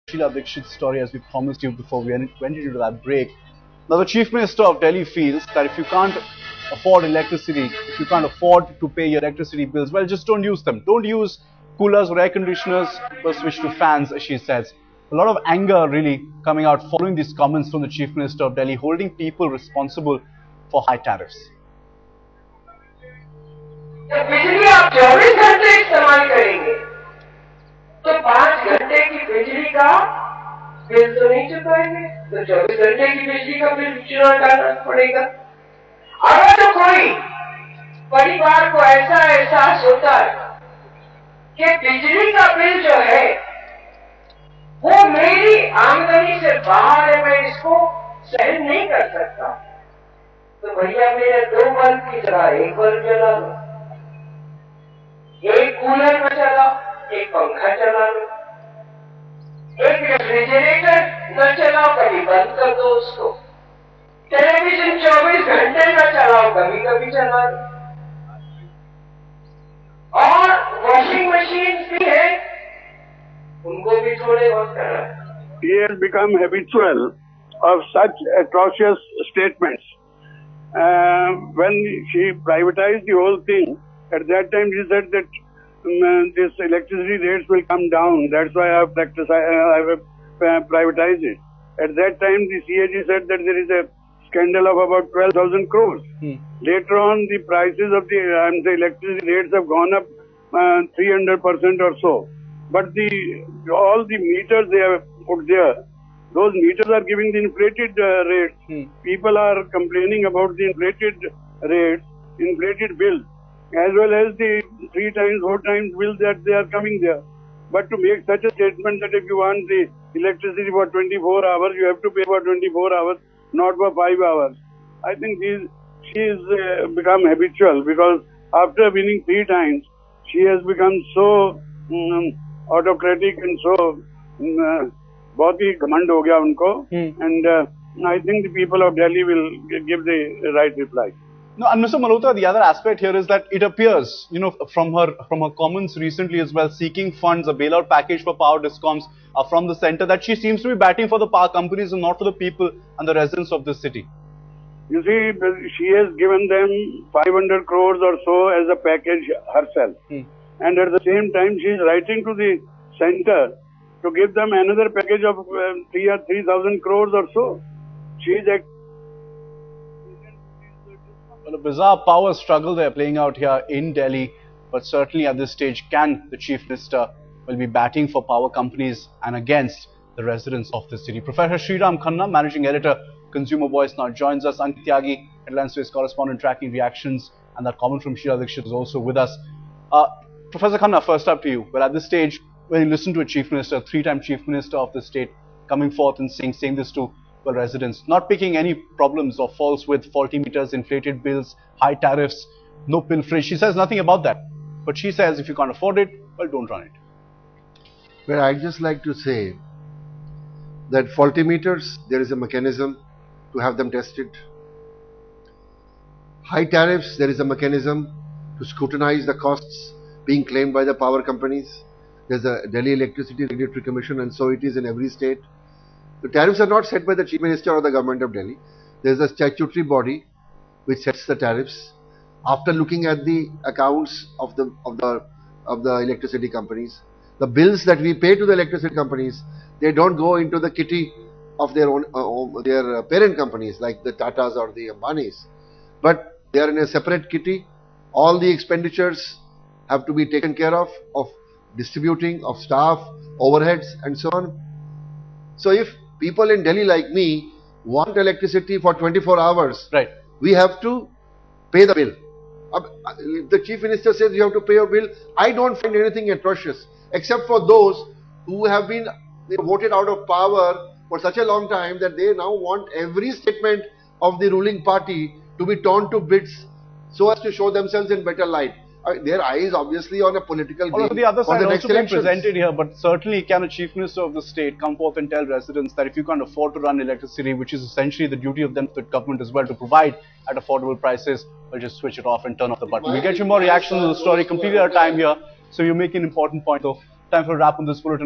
Sheila Dikshit's story, as we promised you before we went into that break. Now, the Chief Minister of Delhi feels that if you can't afford electricity, if you can't afford to pay your electricity bills, well, just don't use them. Don't use coolers or air conditioners, but switch to fans, as she says. A lot of anger really coming out following these comments from the Chief Minister of Delhi, holding people responsible for high tariffs. जब बिजली आप 24 घंटे इस्तेमाल करेंगे तो 5 घंटे की बिजली का बिल तो नहीं चुकाएंगे, तो 24 घंटे की बिजली का बिल चुकाना पड़ेगा। अगर तो कोई परिवार को ऐसा एहसास होता है कि बिजली का बिल जो है वो मेरी आमदनी से बाहर है, मैं इसको सहन नहीं कर सकता, तो भैया मेरे 2 बल्ब की जगह 1 बल्ब जला लो, एक कूलर में चलाओ, एक पंखा चला लो, एक रेफ्रिजरेटर न चलाओ, कभी बंद कर दो उसको, टेलीविजन 24 घंटे न चलाओ, कभी कभी चला लो, और वॉशिंग मशीन भी है, उनको भी थोड़े बहुत करा। He has become habitual of such atrocious statements. When she privatized the whole thing, at that time she said that this electricity rates will come down. That's why I have privatized it. At that time, the CAG said that there is a scandal of about 12,000 crores. Later on, the prices of the electricity rates have gone up 300% or so. But all the meters they have put there, those meters are giving the inflated rates. People are complaining about the inflated rates, inflated bills, as well as the 3 times, 4 times bills that they are coming there. But to make such a statement that if you want the electricity for 24 hours, you have to pay for 24 hours, not for 5 hours. I think she has become habitual, because after winning 3 times, she has become so autocratic and so बहुत ही घमंड हो गया उनको, and I think the people of Delhi will give the right reply. No, and Mr. Malhotra, the other aspect here is that it appears, from her comments recently as well, seeking funds, a bailout package for power discoms from the centre, that she seems to be batting for the power companies and not for the people and the residents of this city. You see, she has given them 500 crores or so as a package herself. And at the same time, she is writing to the centre to give them another package of 3,000 crores or so. She is well, a bizarre power struggle they are playing out here in Delhi, but certainly at this stage, can the Chief Minister will be batting for power companies and against the residents of the city? Professor Sriram Khanna, Managing Editor, Consumer Voice, now joins us. Ankit Tyagi, Headline Space Correspondent, tracking reactions, and that comment from Sheila Dikshit is also with us. Professor Khanna, first up to you. Well, at this stage, when you listen to a Chief Minister, 3-time Chief Minister of the state, coming forth and saying this to residents, not picking any problems or faults with faulty meters, inflated bills, high tariffs, no pilferage. She says nothing about that. But she says if you can't afford it, well, don't run it. Well, I'd just like to say that faulty meters, there is a mechanism to have them tested. High tariffs, there is a mechanism to scrutinize the costs being claimed by the power companies. There's a Delhi Electricity Regulatory Commission, and so it is in every state. The tariffs are not set by the Chief Minister or the government of Delhi. There's a statutory body which sets the tariffs after looking at the accounts of the electricity companies. The bills that we pay to the electricity companies, they don't go into the kitty of their their parent companies like the Tatas or the Ambanis, but they are in a separate kitty. All the expenditures have to be taken care of distributing, of staff, overheads, and so on. So if people in Delhi like me want electricity for 24 hours, right, we have to pay the bill. If the Chief Minister says you have to pay your bill, I don't find anything atrocious, except for those who have been voted out of power for such a long time that they now want every statement of the ruling party to be torn to bits so as to show themselves in better light. Their eyes obviously on a political game. The other side for the also being presented here, but certainly can a Chief Minister of the state come forth and tell residents that if you can't afford to run electricity, which is essentially the duty of them, the government as well, to provide at affordable prices, well, just switch it off and turn off the button. We'll get you more reactions to the story. Completely out of time here, so you make an important point. So time for a wrap on this bulletin.